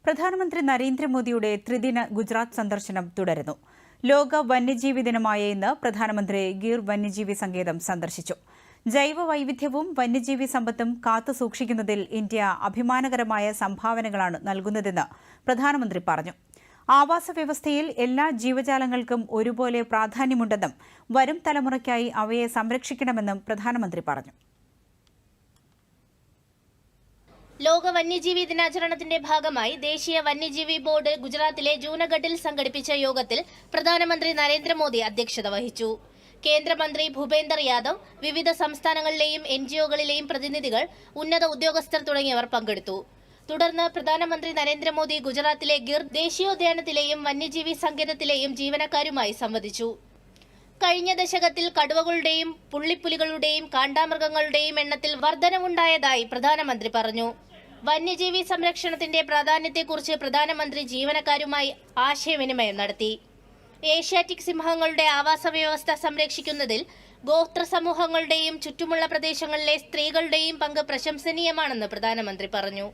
പ്രധാനമന്ത്രി നരേന്ദ്രമോദിയുടെ ത്രിദിന ഗുജറാത്ത് സന്ദർശനം തുടരുന്നു. ലോക വന്യജീവി ദിനമായ ഇന്ന് പ്രധാനമന്ത്രി ഗീർ വന്യജീവി സങ്കേതം സന്ദർശിച്ചു. ജൈവ വൈവിധ്യവും വന്യജീവി സമ്പത്തും കാത്തുസൂക്ഷിക്കുന്നതിൽ ഇന്ത്യ അഭിമാനകരമായ സംഭാവനകളാണ് നൽകുന്നതെന്ന് പ്രധാനമന്ത്രി പറഞ്ഞു. ആവാസ വ്യവസ്ഥയിൽ എല്ലാ ജീവജാലങ്ങൾക്കും ഒരുപോലെ പ്രാധാന്യമുണ്ടെന്നും വരും തലമുറയ്ക്കായി അവയെ സംരക്ഷിക്കണമെന്നും പ്രധാനമന്ത്രി പറഞ്ഞു. ലോക വന്യജീവി ദിനാചരണത്തിന്റെ ഭാഗമായി ദേശീയ വന്യജീവി ബോർഡ് ഗുജറാത്തിലെ ജൂനഗഡിൽ സംഘടിപ്പിച്ച യോഗത്തിൽ പ്രധാനമന്ത്രി നരേന്ദ്രമോദി അധ്യക്ഷത വഹിച്ചു. കേന്ദ്രമന്ത്രി ഭൂപേന്ദർ യാദവ്, വിവിധ സംസ്ഥാനങ്ങളിലെയും NGOകളിലെയും പ്രതിനിധികൾ, ഉന്നത ഉദ്യോഗസ്ഥർ തുടങ്ങിയവർ പങ്കെടുത്തു. തുടർന്ന് പ്രധാനമന്ത്രി നരേന്ദ്രമോദി ഗുജറാത്തിലെ ഗിർ ദേശീയോദ്യാനത്തിലെയും വന്യജീവി സങ്കേതത്തിലെയും ജീവനക്കാരുമായി സംവദിച്ചു. കഴിഞ്ഞ ദശകത്തിൽ കടുവകളുടെയും പുള്ളിപ്പുലികളുടെയും കാണ്ടാമൃഗങ്ങളുടെയും എണ്ണത്തിൽ വർധനവുണ്ടായതായി പ്രധാനമന്ത്രി പറഞ്ഞു. വന്യജീവി സംരക്ഷണത്തിന്റെ പ്രാധാന്യത്തെക്കുറിച്ച് പ്രധാനമന്ത്രി ജീവനക്കാരുമായി ആശയവിനിമയം നടത്തി. ഏഷ്യാറ്റിക് സിംഹങ്ങളുടെ ആവാസ വ്യവസ്ഥ സംരക്ഷിക്കുന്നതിൽ ഗോത്ര സമൂഹങ്ങളുടെയും ചുറ്റുമുള്ള പ്രദേശങ്ങളിലെ സ്ത്രീകളുടെയും പങ്ക് പ്രശംസനീയമാണെന്ന് പ്രധാനമന്ത്രി പറഞ്ഞു.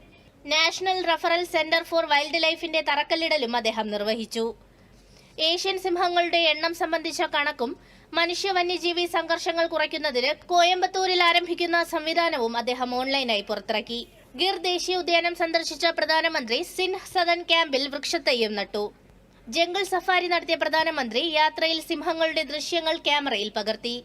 National referral centre for wild ലൈഫിന്റെ തറക്കല്ലിടലും അദ്ദേഹം നിർവഹിച്ചു. ഏഷ്യൻ സിംഹങ്ങളുടെ എണ്ണം സംബന്ധിച്ച കണക്കും മനുഷ്യ വന്യജീവി സംഘർഷങ്ങൾ കുറയ്ക്കുന്നതിന് കോയമ്പത്തൂരിൽ ആരംഭിക്കുന്ന സംവിധാനവും അദ്ദേഹം ഓൺലൈനായി പുറത്തിറക്കി. ഗിർ ദേശീയോദ്യാനം സന്ദർശിച്ച പ്രധാനമന്ത്രി സിൻഹ് സദൻ ക്യാമ്പിൽ വൃക്ഷത്തൈയും നട്ടു. ജംഗിൾ സഫാരി നടത്തിയ പ്രധാനമന്ത്രി യാത്രയിൽ സിംഹങ്ങളുടെ ദൃശ്യങ്ങൾ ക്യാമറയിൽ പകർത്തി.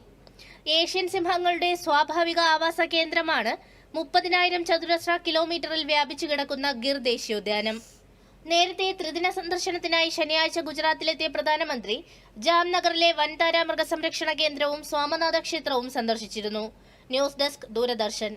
ഏഷ്യൻ സിംഹങ്ങളുടെ സ്വാഭാവിക ആവാസ കേന്ദ്രമാണ് 30,000 ചതുരശ്ര കിലോമീറ്ററിൽ വ്യാപിച്ചു കിടക്കുന്ന ഗിർ ദേശീയോദ്യാനം. നേരത്തെ ത്രിദിന സന്ദർശനത്തിനായി ശനിയാഴ്ച ഗുജറാത്തിലെത്തിയ പ്രധാനമന്ത്രി ജാംനഗറിലെ വൻതാര മൃഗസംരക്ഷണ കേന്ദ്രവും സോമനാഥ ക്ഷേത്രവും സന്ദർശിച്ചിരുന്നു. News desk, Doordarshan.